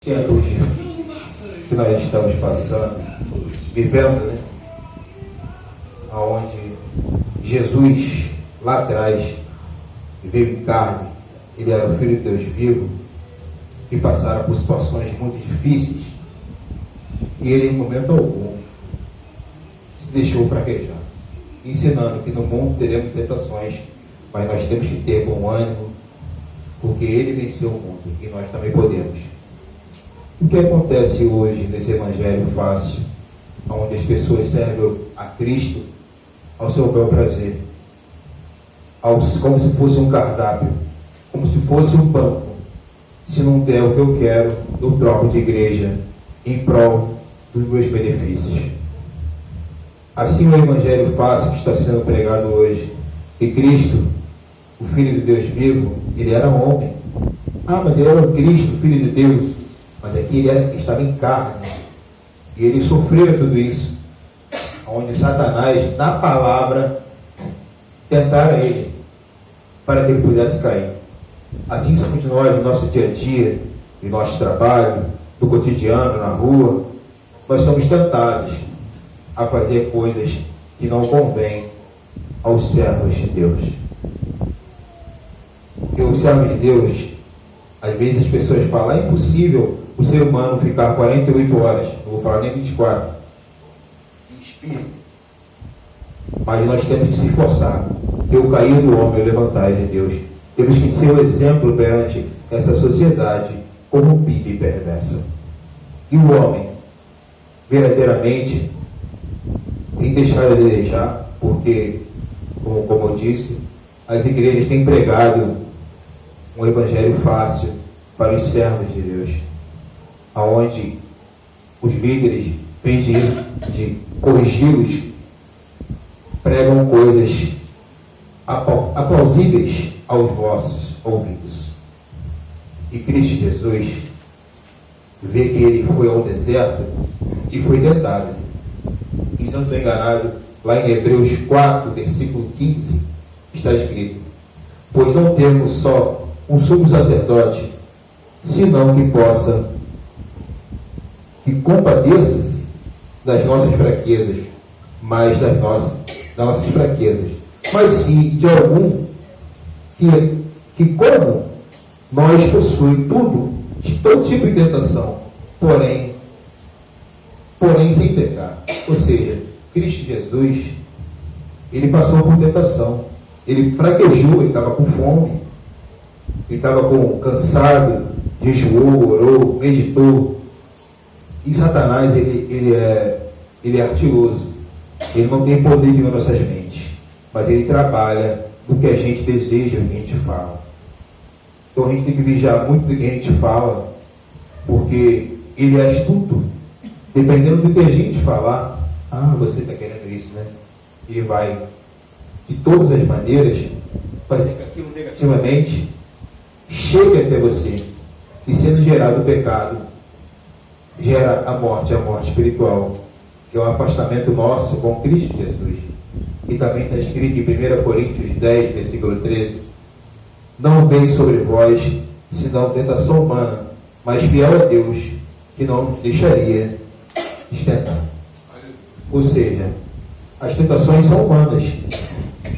tempos que nós estamos passando, vivendo, né? Onde Jesus, lá atrás, veio em carne, ele era o Filho de Deus vivo, e passaram por situações muito difíceis, e ele, em momento algum, se deixou fraquejar, ensinando que no mundo teremos tentações, mas nós temos que ter bom ânimo, porque ele venceu o mundo, e nós também podemos. O que acontece hoje nesse evangelho fácil, onde as pessoas servem a Cristo ao seu bel prazer, como se fosse um cardápio, como se fosse um banco. Se não der o que eu quero, eu troco de igreja em prol dos meus benefícios. Assim, o evangelho fácil que está sendo pregado hoje, que Cristo, o Filho de Deus vivo, ele era homem. Mas ele era o Cristo, Filho de Deus. Mas aqui ele estava em carne. E ele sofreu tudo isso. Onde Satanás, na palavra, tentara ele, para que ele pudesse cair. Assim somos nós, no nosso dia a dia, no nosso trabalho, no cotidiano, na rua. Nós somos tentados a fazer coisas que não convêm aos servos de Deus. Porque os servos de Deus, às vezes as pessoas falam, é impossível o ser humano ficar 48 horas, não vou falar nem 24, em espírito. Mas nós temos que se esforçar, porque o cair do homem e o levantar de Deus. Temos que ser o exemplo perante essa sociedade corrompida e perversa. E o homem, verdadeiramente, tem deixado a desejar, porque, como eu disse, as igrejas têm pregado um evangelho fácil para os servos de Deus, aonde os líderes, em vez de corrigi-los, pregam coisas aplausíveis aos vossos ouvidos. E Cristo Jesus vê que ele foi ao deserto e foi tentado. E se eu não estou enganado, lá em Hebreus 4, versículo 15, está escrito: pois não temos só um sumo sacerdote, senão que compadeça-se das nossas fraquezas, mas das nossas fraquezas, mas sim de algum que como nós possui tudo, de todo tipo de tentação, porém sem pecar. Ou seja, Cristo Jesus, ele passou por tentação, ele fraquejou, ele estava com fome, ele estava cansado, jejuou, orou, meditou. E Satanás, ele é artiloso, ele não tem poder de nossas mentes, mas ele trabalha do que a gente deseja, do que a gente fala. Então a gente tem que vigiar muito do que a gente fala, porque ele é astuto. Dependendo do que a gente falar, você está querendo isso, né? Ele vai, de todas as maneiras, fazer que aquilo negativamente chegue até você. E sendo gerado o pecado, gera a morte espiritual, que é o afastamento nosso com Cristo Jesus. E também está escrito em 1 Coríntios 10, versículo 13: não veio sobre vós senão tentação humana, mas fiel a Deus, que não nos deixaria tentar. Ou seja, as tentações são humanas,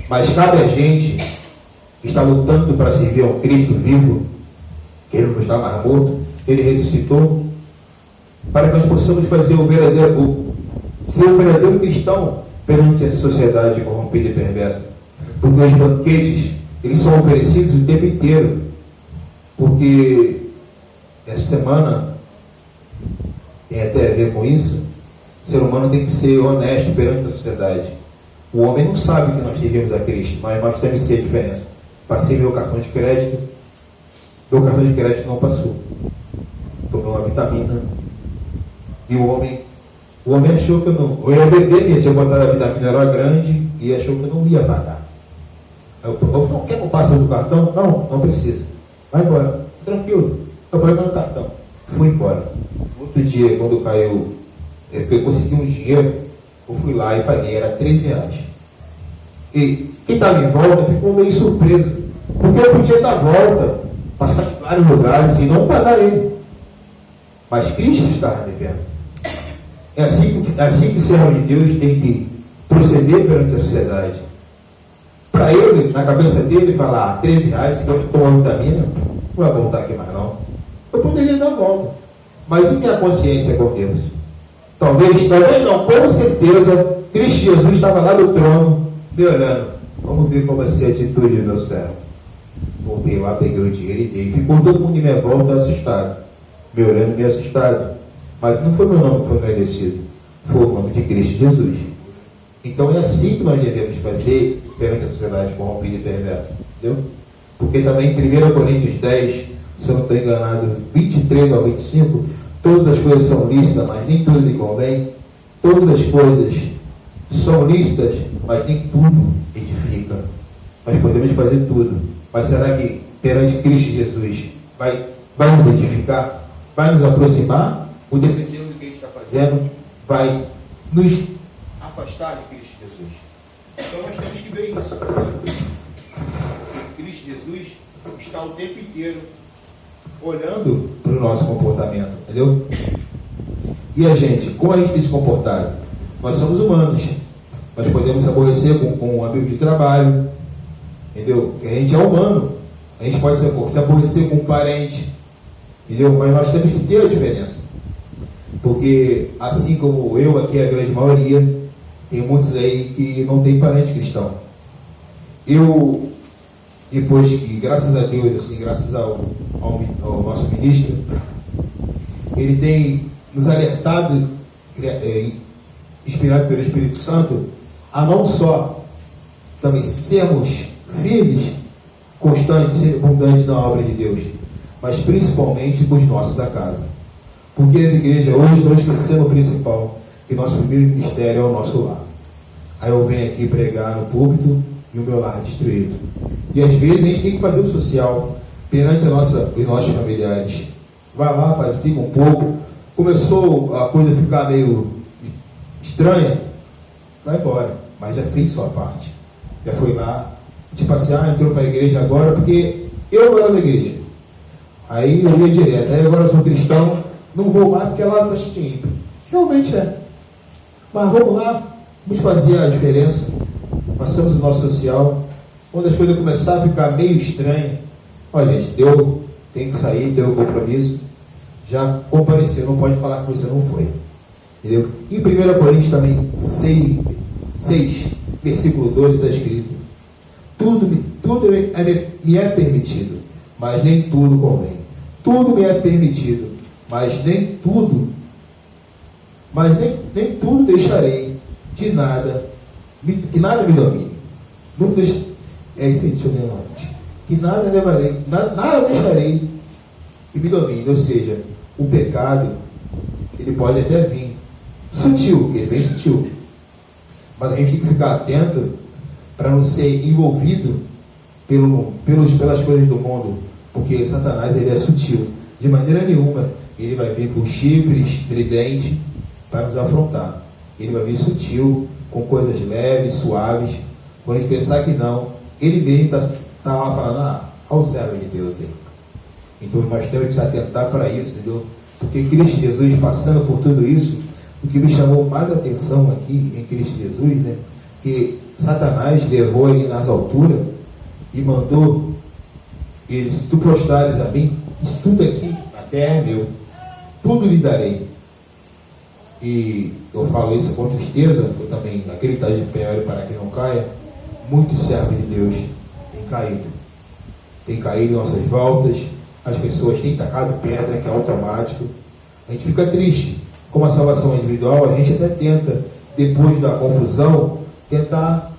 mas cabe a gente que está lutando para servir ao Cristo vivo, que ele não está mais morto, ele ressuscitou, para que nós possamos fazer ser o verdadeiro cristão perante essa sociedade corrompida e perversa. Porque os banquetes, eles são oferecidos o tempo inteiro. Porque essa semana tem até a ver com isso. O ser humano tem que ser honesto perante a sociedade. O homem não sabe que nós servimos a Cristo, mas nós temos que ser a diferença. Passei meu cartão de crédito não passou. Tomei uma vitamina. E o homem achou que eu ia beber, que tinha botado a vitamina, era grande, e achou que eu não ia pagar. Eu falei, não quer que eu passe do cartão? Não precisa. Vai embora, tranquilo. Eu falei, no cartão. Fui embora. Outro dia, quando caiu, eu consegui um dinheiro, eu fui lá e paguei, era R$13. E quem estava em volta ficou meio surpreso, porque eu podia dar volta, passar em vários lugares e não pagar ele. mas Cristo estava me vendo. É assim que servo de Deus tem que proceder perante a sociedade. Para ele, na cabeça dele, falar R$13, se eu tomar vitamina, não vai voltar aqui mais não. Eu poderia dar a volta. Mas e minha consciência com Deus? Talvez não, com certeza, Cristo Jesus estava lá do trono, me olhando. Vamos ver qual vai ser a atitude do meu servo. Voltei lá, peguei o dinheiro e dei. Ficou todo mundo em minha volta assustado. Me olhando, meio assustado. Mas não foi meu nome que foi agradecido. Foi o nome de Cristo Jesus. Então é assim que nós devemos fazer perante a sociedade corrompida e perversa. Entendeu? Porque também em 1 Coríntios 10, se eu não estou enganado, 23 ao 25, todas as coisas são lícitas, mas nem tudo lhe convém. Todas as coisas são lícitas, mas nem tudo edifica. Nós podemos fazer tudo. Mas será que perante Cristo Jesus vai nos edificar? Vai nos aproximar? Ou dependendo do que a gente está fazendo, vai nos afastar de Cristo Jesus? Então nós temos que ver isso. Cristo Jesus está o tempo inteiro olhando para o nosso comportamento, entendeu? E a gente, como a gente tem se comportado? Nós somos humanos. Nós podemos se aborrecer com um amigo de trabalho, entendeu? Porque a gente é humano. A gente pode se aborrecer com um parente, entendeu? Mas nós temos que ter a diferença. Porque, assim como eu, aqui a grande maioria, tem muitos aí que não tem parente cristão. Eu, depois que, graças a Deus, assim, graças ao nosso ministro, ele tem nos alertado, inspirado pelo Espírito Santo, a não só também sermos firmes, constantes, abundantes na obra de Deus, mas principalmente os nossos da casa. Porque as igrejas hoje estão esquecendo o principal, que nosso primeiro ministério é o nosso lar. Aí eu venho aqui pregar no púlpito e o meu lar é destruído. E às vezes a gente tem que fazer o social perante os nossos familiares. Vai lá, fica um pouco. Começou a coisa a ficar meio estranha, vai embora. Mas já fez sua parte. Já foi lá, tipo assim, entrou para a igreja agora, porque eu não era da igreja. Aí eu ia direto. Aí agora eu sou cristão, não vou lá porque lá está ímpio. Realmente é. Mas vamos lá, vamos fazer a diferença. Façamos o nosso social. Quando as coisas começarem a ficar meio estranhas, olha gente, tem que sair, tem o compromisso. Já compareceu, não pode falar que você não foi. Entendeu? Em 1 Coríntios também 6, versículo 12 está escrito: tudo me é permitido, mas nem tudo convém. Tudo me é permitido, mas nem tudo deixarei de nada, que nada me domine. Não deixe, é isso aí, deixa eu ler novamente. Que nada deixarei que me domine. Ou seja, o pecado, ele pode até vir sutil, porque ele vem sutil. Mas a gente tem que ficar atento para não ser envolvido pelas coisas do mundo, porque Satanás, ele é sutil. De maneira nenhuma ele vai vir com chifres, tridente, para nos afrontar. Ele vai vir sutil, com coisas leves, suaves. Quando a gente pensar que não, ele mesmo está lá falando, ao servo de Deus aí. Então nós temos que se atentar para isso, entendeu? Porque Cristo Jesus, passando por tudo isso, o que me chamou mais atenção aqui em Cristo Jesus, né? Que Satanás levou ele nas alturas e mandou eles: se tu prostrares a mim, isso tudo aqui, a terra é meu, tudo lhe darei. E eu falo isso com tristeza, eu também, aquele que está de pé, olha para que não caia. Muitos servos de Deus têm caído em nossas voltas, as pessoas têm tacado pedra, que é automático. A gente fica triste. Como a salvação é individual, a gente até tenta, depois da confusão, tentar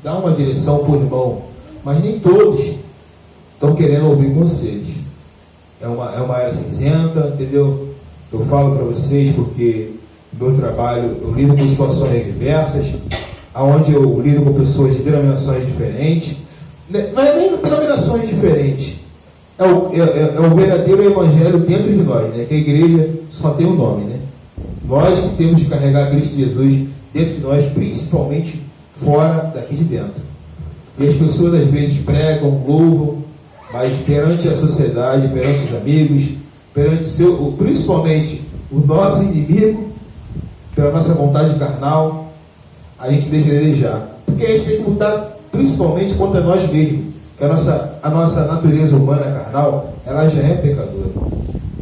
dar uma direção para o irmão, mas nem todos estão querendo ouvir conselhos. É uma era cinzenta, entendeu? Eu falo para vocês porque no meu trabalho eu lido com situações diversas, onde eu lido com pessoas de denominações diferentes. Não é nem denominações diferentes, é o verdadeiro evangelho dentro de nós, né? Que a igreja só tem o nome, né? Nós que temos que carregar Cristo Jesus dentro de nós, principalmente fora daqui de dentro. E as pessoas às vezes pregam, louvam, mas perante a sociedade, perante os amigos, perante principalmente o nosso inimigo, pela nossa vontade carnal, a gente deve desejar. Porque a gente tem que lutar principalmente contra nós mesmos. Que a nossa natureza humana carnal, ela já é pecadora.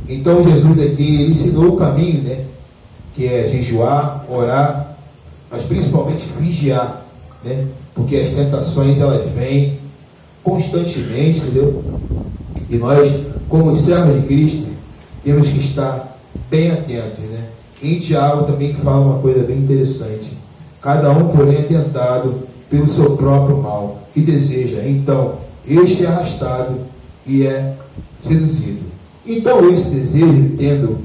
Então Jesus aqui, ele ensinou o caminho, né? Que é jejuar, orar, mas principalmente vigiar, né? Porque as tentações, elas vêm constantemente, entendeu? E nós, como servos de Cristo, temos que estar bem atentos, né? Em Tiago também que fala uma coisa bem interessante. Cada um, porém, é tentado pelo seu próprio mal, que deseja. Então, este é arrastado e é seduzido. Então, esse desejo, tendo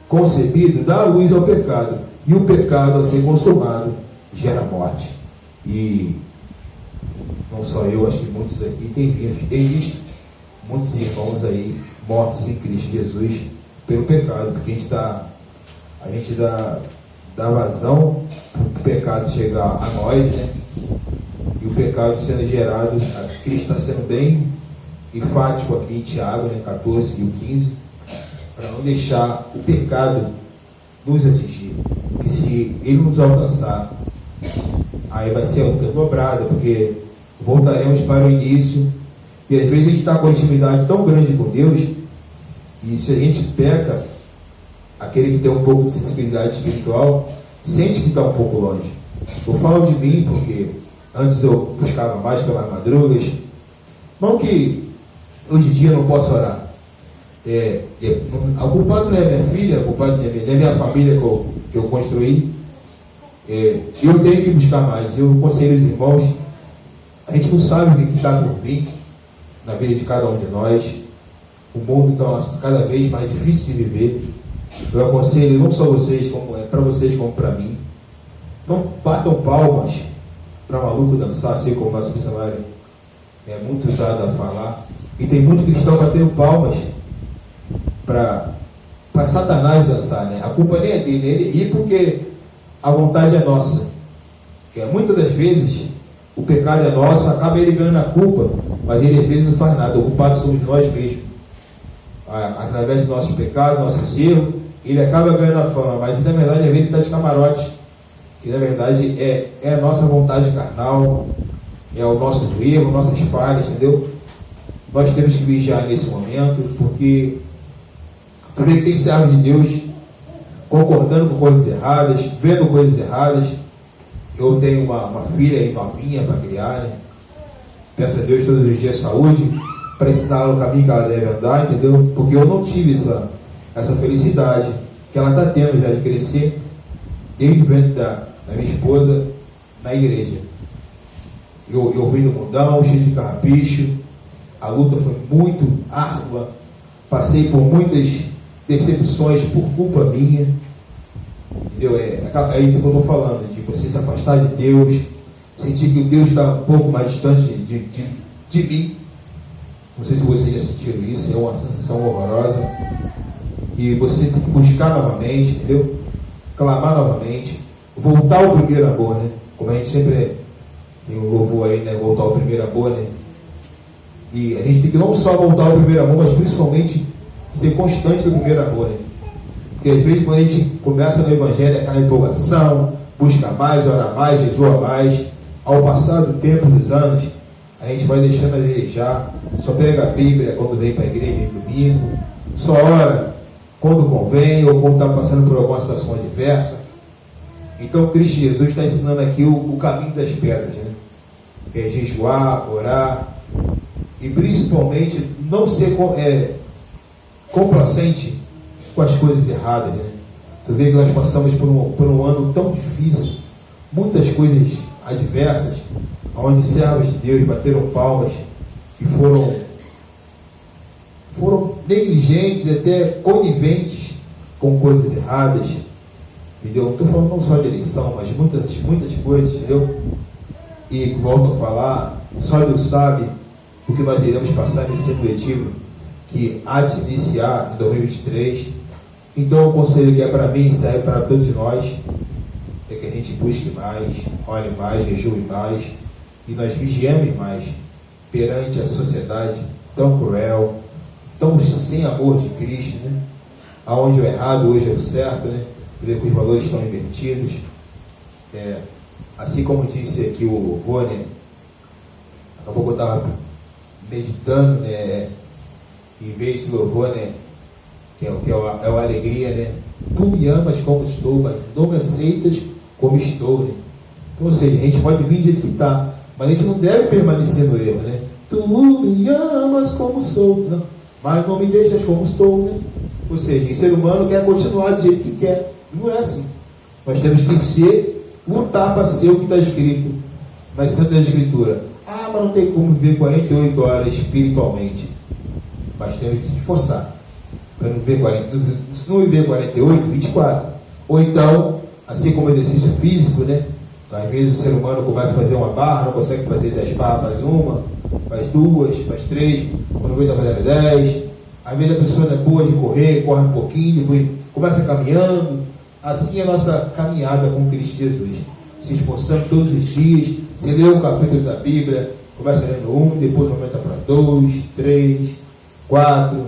concebido, dá luz ao pecado. E o pecado, ao ser consumado, gera morte. E não só eu, acho que muitos aqui têm visto muitos irmãos aí mortos em Cristo Jesus pelo pecado, porque a gente dá vazão para o pecado chegar a nós, né? E o pecado sendo gerado, Cristo está sendo bem enfático aqui em Tiago, né, 14 e o 15, para não deixar o pecado nos atingir. Porque se ele nos alcançar, aí vai ser a luta dobrada, porque voltaremos para o início, e às vezes a gente está com uma intimidade tão grande com Deus, e se a gente peca, aquele que tem um pouco de sensibilidade espiritual, sente que está um pouco longe. Eu falo de mim porque antes eu buscava mais pelas madrugas, não que hoje em dia eu não posso orar. A culpada não é minha filha, a culpada não é minha família que eu construí. Eu tenho que buscar mais. Eu aconselho os irmãos, a gente não sabe o que está por vir na vida de cada um de nós. O mundo está cada vez mais difícil de viver. Eu aconselho não só vocês, como para vocês como para mim, não batam palmas para maluco dançar, assim como o nosso missionário é muito usado a falar. E tem muito cristão batendo palmas para Satanás dançar, né? A culpa nem é dele, ele ri porque a vontade é nossa. Porque muitas das vezes o pecado é nosso, acaba ele ganhando a culpa, mas ele às vezes não faz nada. O culpado somos nós mesmos. Através dos nossos pecados, nossos erros, ele acaba ganhando a fama, mas na verdade às vezes ele está de camarote. Que na verdade é a nossa vontade carnal, é o nosso erro, nossas falhas, entendeu? Nós temos que vigiar nesse momento, porque tem servos de Deus concordando com coisas erradas, vendo coisas erradas. Eu tenho uma filha aí novinha para criar, né? Peço a Deus todos os dias saúde, para ensinar ela o caminho que ela deve andar, entendeu? Porque eu não tive essa felicidade que ela está tendo já de crescer, desde o ventre da minha esposa, na igreja. Eu vim do mundão, cheio de carrapicho, a luta foi muito árdua, passei por muitas decepções por culpa minha, entendeu? É isso que eu estou falando, de você se afastar de Deus, sentir que o Deus está um pouco mais distante de mim. Não sei se vocês já sentiram isso, é uma sensação horrorosa. E você tem que buscar novamente, entendeu? Clamar novamente, voltar ao primeiro amor, né? Como a gente sempre tem um louvor aí, né? Voltar ao primeiro amor, né? E a gente tem que não só voltar ao primeiro amor, mas principalmente ser constante no primeiro amor, né? Porque às vezes quando a gente começa no Evangelho, é aquela empolgação, busca mais, ora mais, jejua mais. Ao passar do tempo, dos anos, a gente vai deixando a desejar, só pega a Bíblia quando vem para a igreja no domingo, só ora quando convém ou quando está passando por alguma situação adversa. Então Cristo Jesus está ensinando aqui o caminho das pedras, né? Que é jejuar, orar e principalmente não ser complacente com as coisas erradas, né? Tu vê que nós passamos por um ano tão difícil, muitas coisas adversas, onde servos de Deus bateram palmas e foram negligentes e até coniventes com coisas erradas, entendeu? Não estou falando não só de eleição, mas muitas coisas, entendeu? E volto a falar, só Deus sabe o que nós iremos passar nesse ano letivo que há de se iniciar em 2023. Então o conselho que é para mim, serve para todos nós, é que a gente busque mais, ore mais, jejue mais, e nós vigiemos mais perante a sociedade tão cruel, estamos sem amor de Cristo, né? Aonde o errado hoje é o certo, né? Ver que os valores estão invertidos. Assim como disse aqui o louvor, né? Daqui a pouco eu estava meditando, né? E veio esse louvor, né? Que é uma alegria, né? Tu me amas como estou, mas não me aceitas como estou, né? Então, ou seja, a gente pode vir do jeito que está, mas a gente não deve permanecer no erro, né? Tu me amas como sou, não, mas não me deixas como estou, né? Ou seja, o ser humano quer continuar do jeito que quer. Não é assim. Nós temos que lutar para ser o que está escrito nas Santas Escrituras. Ah, mas não tem como viver 48 horas espiritualmente. Mas temos que se esforçar para não viver 40. Se não viver 48, 24. Ou então, assim como exercício físico, né? Às vezes o ser humano começa a fazer uma barra, não consegue fazer 10 barras, faz uma, faz duas, faz 3, quando vem está fazendo 10. Às vezes a pessoa não é boa de correr, corre um pouquinho, depois começa caminhando. Assim é a nossa caminhada com Cristo Jesus. Se esforçando todos os dias. Você lê um capítulo da Bíblia, começa lendo 1, depois aumenta para 2, 3, 4.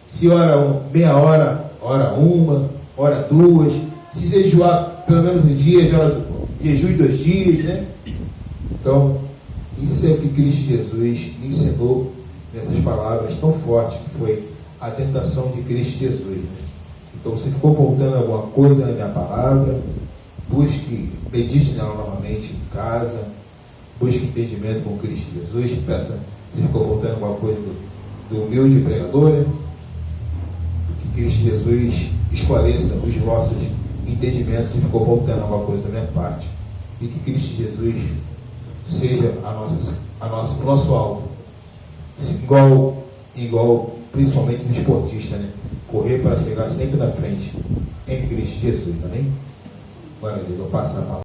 Se ora meia hora, ora 1, ora 2. Se jejuar pelo menos um dia, jejue 2 dias, né? Então, isso é o que Cristo Jesus me ensinou nessas palavras tão fortes que foi a tentação de Cristo Jesus, né? Então, se ficou faltando alguma coisa na minha palavra, busque, medite nela novamente em casa, busque entendimento com Cristo Jesus, peça se ficou faltando alguma coisa do humilde pregador, né? Que Cristo Jesus esclareça os vossos entendimentos se ficou faltando alguma coisa da minha parte. E que Cristo Jesus seja o nosso alvo. Igual principalmente os esportistas, né? Correr para chegar sempre na frente em Cristo Jesus, amém? Glória a Deus, eu passo a palavra.